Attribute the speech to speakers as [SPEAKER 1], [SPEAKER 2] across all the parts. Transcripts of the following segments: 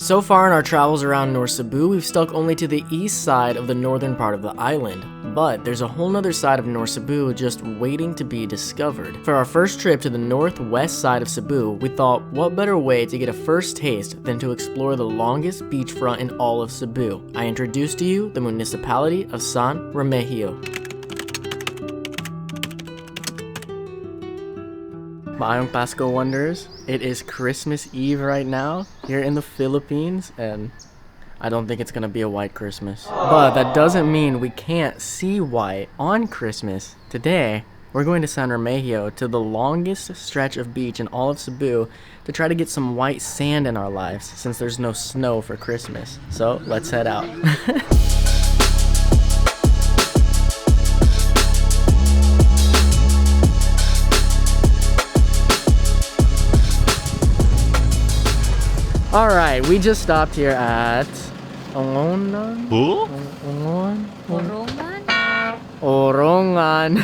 [SPEAKER 1] So far in our travels around North Cebu, we've stuck only to the east side of the northern part of the island. But there's a whole nother side of North Cebu just waiting to be discovered. For our first trip to the northwest side of Cebu, we thought what better way to get a first taste than to explore the longest beachfront in all of Cebu. I introduce to you the municipality of San Remigio. Maayong Pasko Wonders. It is Christmas Eve right now here in the Philippines, and I don't think it's gonna be a white Christmas. But that doesn't mean we can't see white on Christmas. Today, we're going to San Remigio, to the longest stretch of beach in all of Cebu, to try to get some white sand in our lives since there's no snow for Christmas. So let's head out. Alright, we just stopped here at Orongan? Orongan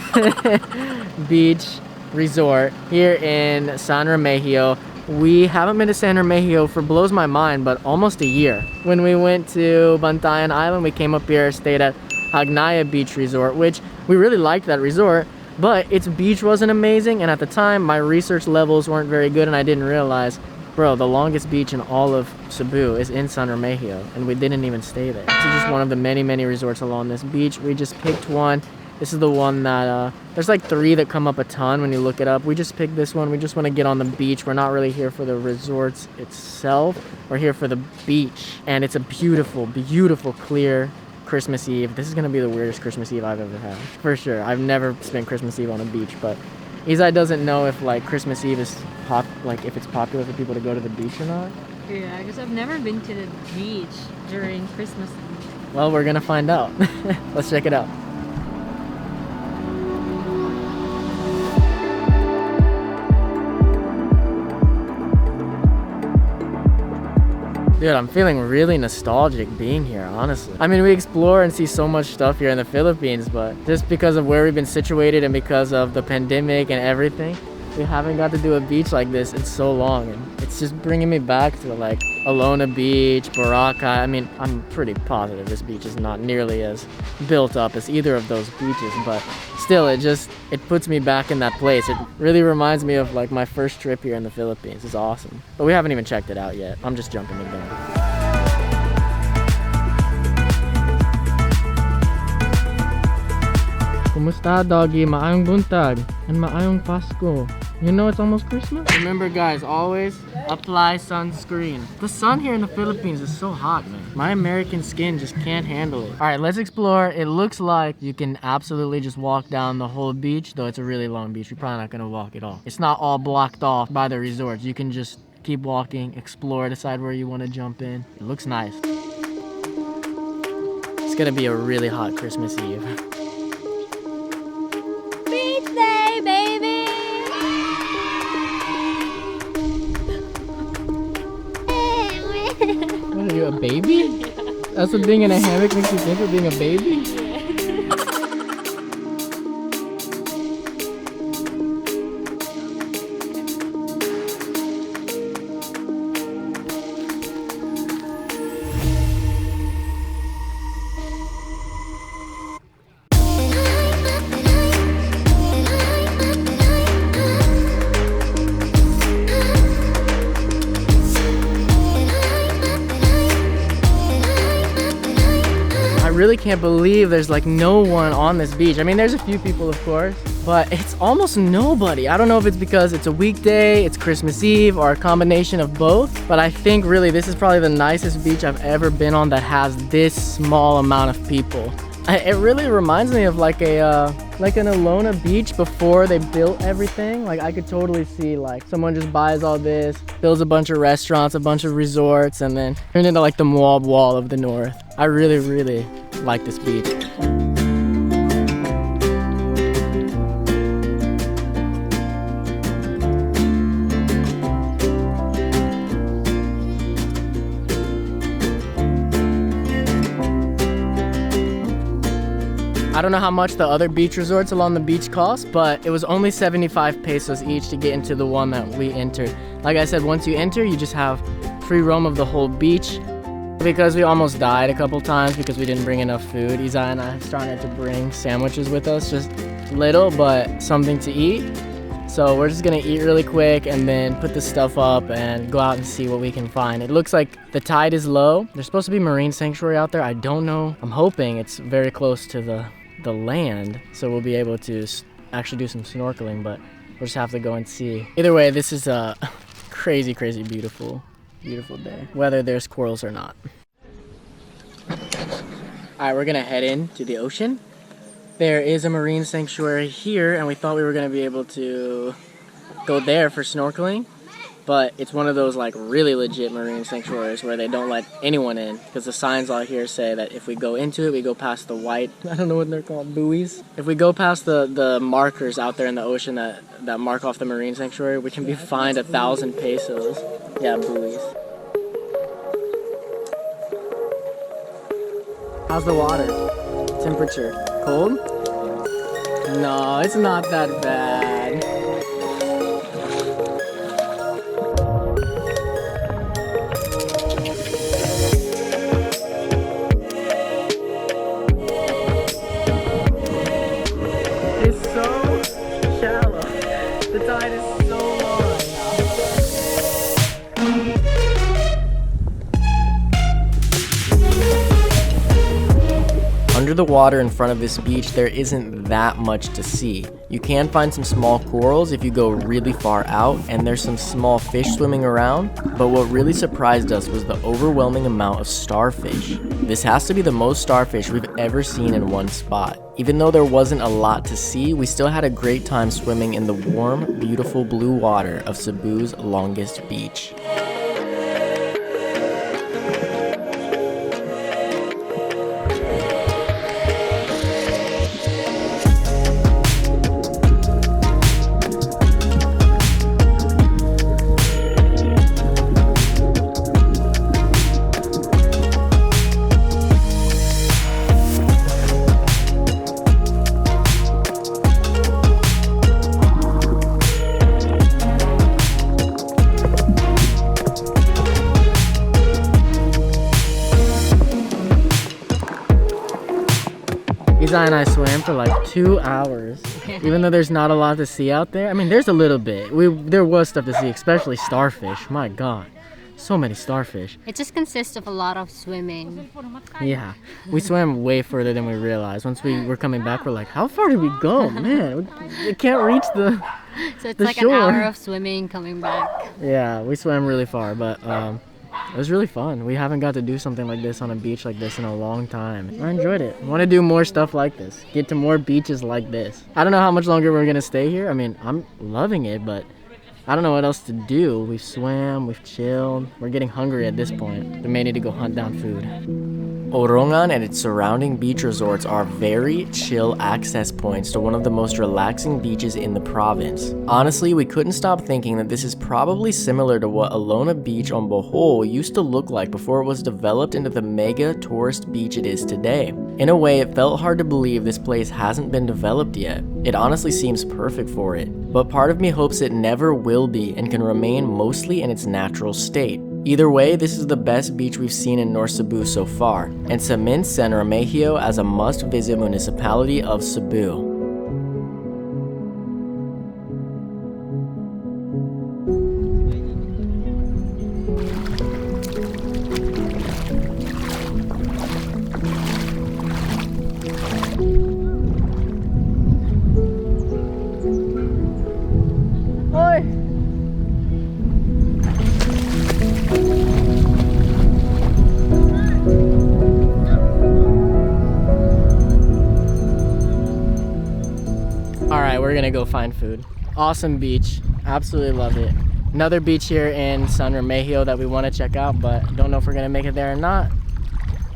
[SPEAKER 1] Beach Resort here in San Remigio. We haven't been to San Remigio for, blows my mind, but almost a year. When we went to Bantayan Island, we came up here, stayed at Untitled Beach Resort, which we really liked that resort, but its beach wasn't amazing, and at the time my research levels weren't very good and I didn't realize, bro, the longest beach in all of Cebu is in San Remigio, and we didn't even stay there. This is just one of the many resorts along this beach. We just picked one. This is the one that, there's like 3 that come up a ton when you look it up. We just picked this one. We just want to get on the beach. We're not really here for the resorts itself. We're here for the beach. And it's a beautiful, clear Christmas Eve. This is going to be the weirdest Christmas Eve I've ever had. For sure. I've never spent Christmas Eve on a beach, but Izai doesn't know if like Christmas Eve is if it's popular for people to go to the beach or not.
[SPEAKER 2] Yeah, because I've never been to the beach during Christmas Eve.
[SPEAKER 1] Well, we're gonna find out. Let's check it out. Dude, I'm feeling really nostalgic being here, honestly. I mean, we explore and see so much stuff here in the Philippines, but just because of where we've been situated and because of the pandemic and everything, we haven't got to do a beach like this in so long, and it's just bringing me back to like Alona Beach, Boracay. I mean, I'm pretty positive this beach is not nearly as built up as either of those beaches, but still, it puts me back in that place. It really reminds me of like my first trip here in the Philippines. It's awesome, but we haven't even checked it out yet. I'm just jumping the gun. Kumusta, doggy? Maayong buntag and maayong Pasko. You know it's almost Christmas? Remember guys, always apply sunscreen. The sun here in the Philippines is so hot, man. My American skin just can't handle it. All right, let's explore. It looks like you can absolutely just walk down the whole beach, though it's a really long beach. You're probably not gonna walk it all. It's not all blocked off by the resorts. You can just keep walking, explore, decide where you wanna jump in. It looks nice. It's gonna be a really hot Christmas Eve. What are you, a baby? That's what being in a hammock makes you think of being a baby? I really can't believe there's like no one on this beach. I mean, there's a few people, of course, but it's almost nobody. I don't know if it's because it's a weekday, it's Christmas Eve, or a combination of both, but I think really this is probably the nicest beach I've ever been on that has this small amount of people. It really reminds me of like an Alona Beach before they built everything. Like I could totally see like someone just buys all this, builds a bunch of restaurants, a bunch of resorts, and then turn into like the Moab Wall of the North. I really like this beach. I don't know how much the other beach resorts along the beach cost, but it was only 75 pesos each to get into the one that we entered. Like I said, once you enter, you just have free roam of the whole beach. Because we almost died a couple times because we didn't bring enough food, Isa and I started to bring sandwiches with us, just little but something to eat. So we're just gonna eat really quick and then put this stuff up and go out and see what we can find. It looks like the tide is low. There's supposed to be marine sanctuary out there. I don't know. I'm hoping it's very close to the land, so we'll be able to actually do some snorkeling, but we'll just have to go and see. Either way, this is a crazy, crazy beautiful day, whether there's corals or not. All right, we're gonna head into the ocean. There is a marine sanctuary here, and we thought we were gonna be able to go there for snorkeling, but it's one of those like really legit marine sanctuaries where they don't let anyone in because the signs out here say that if we go into it, we go past the white, I don't know what they're called, buoys. If we go past the markers out there in the ocean that mark off the marine sanctuary, we can be fined 1,000 pesos. Yeah, buoys. How's the water? Temperature? Cold? No, it's not that bad. It's so shallow. The tide is so low right now. Under the water in front of this beach, there isn't that much to see. You can find some small corals if you go really far out, and there's some small fish swimming around, but what really surprised us was the overwhelming amount of starfish. This has to be the most starfish we've ever seen in one spot. Even though there wasn't a lot to see, we still had a great time swimming in the warm, beautiful blue water of Cebu's longest beach. Isa and I swam for like 2 hours, even though there's not a lot to see out there. I mean, there's a little bit. There was stuff to see, especially starfish. My God, so many starfish.
[SPEAKER 2] It just consists of a lot of swimming.
[SPEAKER 1] Yeah, we swam way further than we realized. Once we were coming back, we're like, how far did we go? Man, we can't reach the
[SPEAKER 2] So it's
[SPEAKER 1] the
[SPEAKER 2] like
[SPEAKER 1] shore.
[SPEAKER 2] an hour of swimming coming back.
[SPEAKER 1] Yeah, we swam really far, but it was really fun. We haven't got to do something like this on a beach like this in a long time. I enjoyed it. I want to do more stuff like this. Get to more beaches like this. I don't know how much longer we're gonna stay here. I mean, I'm loving it, but I don't know what else to do. We've swam, we've chilled. We're getting hungry at this point. We may need to go hunt down food. Orongan and its surrounding beach resorts are very chill access points to one of the most relaxing beaches in the province. Honestly, we couldn't stop thinking that this is probably similar to what Alona Beach on Bohol used to look like before it was developed into the mega tourist beach it is today. In a way, it felt hard to believe this place hasn't been developed yet. It honestly seems perfect for it, but part of me hopes it never will be and can remain mostly in its natural state. Either way, this is the best beach we've seen in North Cebu so far, and cements San Remigio as a must-visit municipality of Cebu. We're gonna go find food. Awesome beach, absolutely love it. Another beach here in San Remigio that we want to check out, but don't know if we're gonna make it there or not.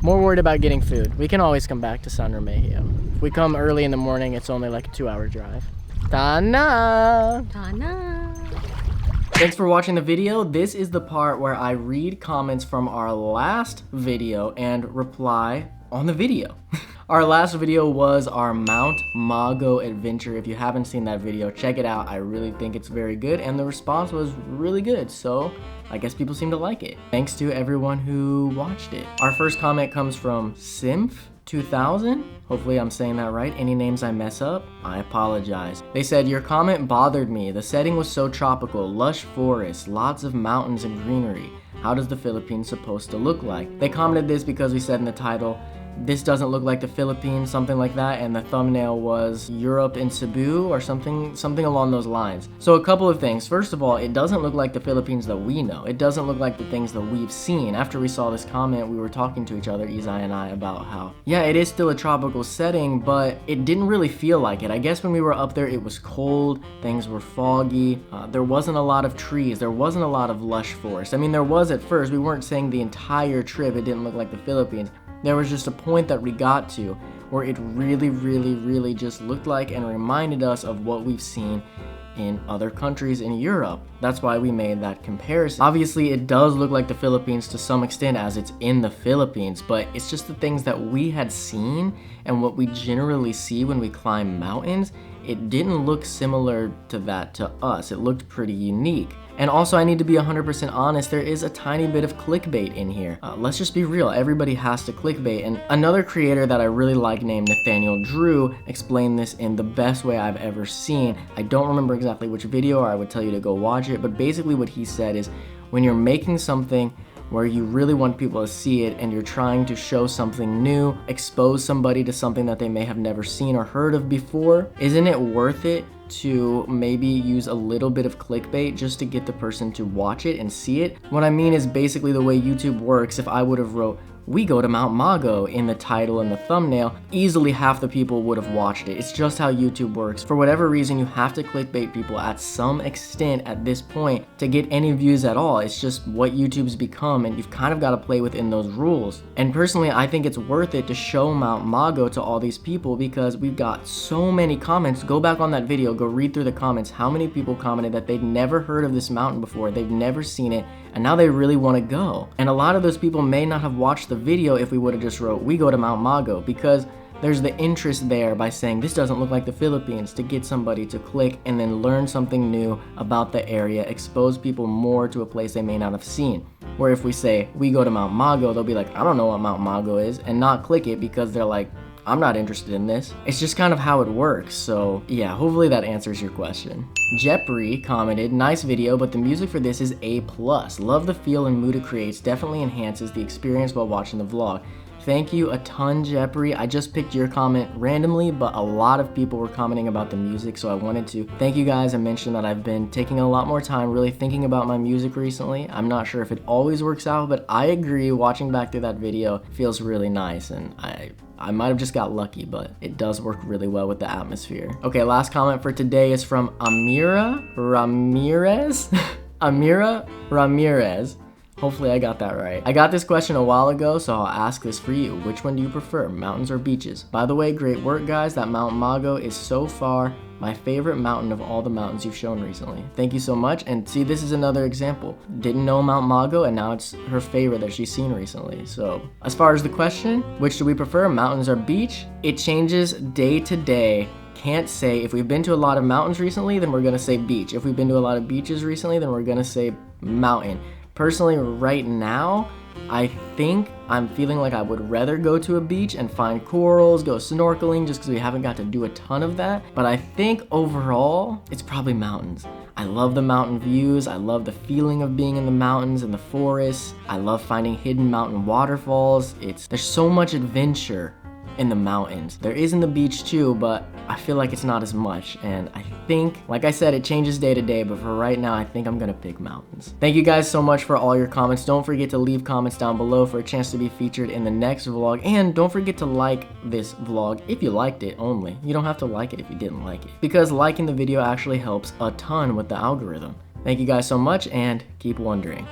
[SPEAKER 1] More worried about getting food. We can always come back to San Remigio. If we come early in the morning, it's only like a 2-hour drive. Tana!
[SPEAKER 2] Tana!
[SPEAKER 1] Thanks for watching the video. This is the part where I read comments from our last video and reply on the video. Our last video was our Mount Mago adventure. If you haven't seen that video, check it out. I really think it's very good, and the response was really good, so I guess people seem to like it. Thanks to everyone who watched it. Our first comment comes from Symph2000. Hopefully I'm saying that right. Any names I mess up, I apologize. They said, your comment bothered me. The setting was so tropical, lush forests, lots of mountains and greenery. How does the Philippines supposed to look like? They commented this because we said in the title, this doesn't look like the Philippines, something like that, and the thumbnail was Europe in Cebu or something along those lines. So a couple of things. First of all, it doesn't look like the Philippines that we know. It doesn't look like the things that we've seen. After we saw this comment, we were talking to each other, Izai and I, about how, yeah, it is still a tropical setting, but it didn't really feel like it. I guess when we were up there, it was cold, things were foggy, there wasn't a lot of trees, there wasn't a lot of lush forest. I mean, there was at first. We weren't saying the entire trip it didn't look like the Philippines. There was just a point that we got to where it really just looked like and reminded us of what we've seen in other countries in Europe. That's why we made that comparison. Obviously, it does look like the Philippines to some extent as it's in the Philippines, but it's just the things that we had seen and what we generally see when we climb mountains. It didn't look similar to that to us. It looked pretty unique. And also, I need to be 100% honest, there is a tiny bit of clickbait in here. Let's just be real, everybody has to clickbait. And another creator that I really like named Nathaniel Drew explained this in the best way I've ever seen. I don't remember exactly which video, or I would tell you to go watch it, but basically what he said is, when you're making something where you really want people to see it and you're trying to show something new, expose somebody to something that they may have never seen or heard of before, isn't it worth it to maybe use a little bit of clickbait just to get the person to watch it and see it? What I mean is basically the way YouTube works. If I would have wrote, we go to Mount Mago in the title and the thumbnail, easily half the people would have watched it. It's just how YouTube works. For whatever reason, you have to clickbait people at some extent at this point to get any views at all. It's just what YouTube's become, and you've kind of got to play within those rules. And personally, I think it's worth it to show Mount Mago to all these people because we've got so many comments. Go back on that video, go read through the comments. How many people commented that they'd never heard of this mountain before, they've never seen it, and now they really want to go. And a lot of those people may not have watched the video if we would have just wrote, we go to Mount Mago, because there's the interest there by saying this doesn't look like the Philippines to get somebody to click and then learn something new about the area, expose people more to a place they may not have seen. Where if we say, we go to Mount Mago, they'll be like, I don't know what Mount Mago is, and not click it because they're like, I'm not interested in this. It's just kind of how it works. So yeah, hopefully that answers your question. Jepri commented, nice video, but the music for this is A+. Love the feel and mood it creates, definitely enhances the experience while watching the vlog. Thank you a ton, Jepri. I just picked your comment randomly, but a lot of people were commenting about the music, so I wanted to thank you guys and mention that I've been taking a lot more time really thinking about my music recently. I'm not sure if it always works out, but I agree, watching back through that video feels really nice, and I might have just got lucky, but it does work really well with the atmosphere. Okay, last comment for today is from Amira Ramirez. Amira Ramirez. Hopefully I got that right. I got this question a while ago, so I'll ask this for you. Which one do you prefer, mountains or beaches? By the way, great work, guys. That Mount Mago is so far my favorite mountain of all the mountains you've shown recently. Thank you so much. And see, this is another example. Didn't know Mount Mago, and now it's her favorite that she's seen recently. So as far as the question, which do we prefer, mountains or beach? It changes day to day. Can't say. If we've been to a lot of mountains recently, then we're gonna say beach. If we've been to a lot of beaches recently, then we're gonna say mountain. Personally, right now, I think I'm feeling like I would rather go to a beach and find corals, go snorkeling, just because we haven't got to do a ton of that. But I think overall, it's probably mountains. I love the mountain views. I love the feeling of being in the mountains and the forests. I love finding hidden mountain waterfalls. There's so much adventure in the mountains. There is in the beach too, but I feel like it's not as much. And I think, like I said, it changes day to day, but for right now, I think I'm gonna pick mountains. Thank you guys so much for all your comments. Don't forget to leave comments down below for a chance to be featured in the next vlog. And don't forget to like this vlog if you liked it only. You don't have to like it if you didn't like it, because liking the video actually helps a ton with the algorithm. Thank you guys so much, and keep wondering.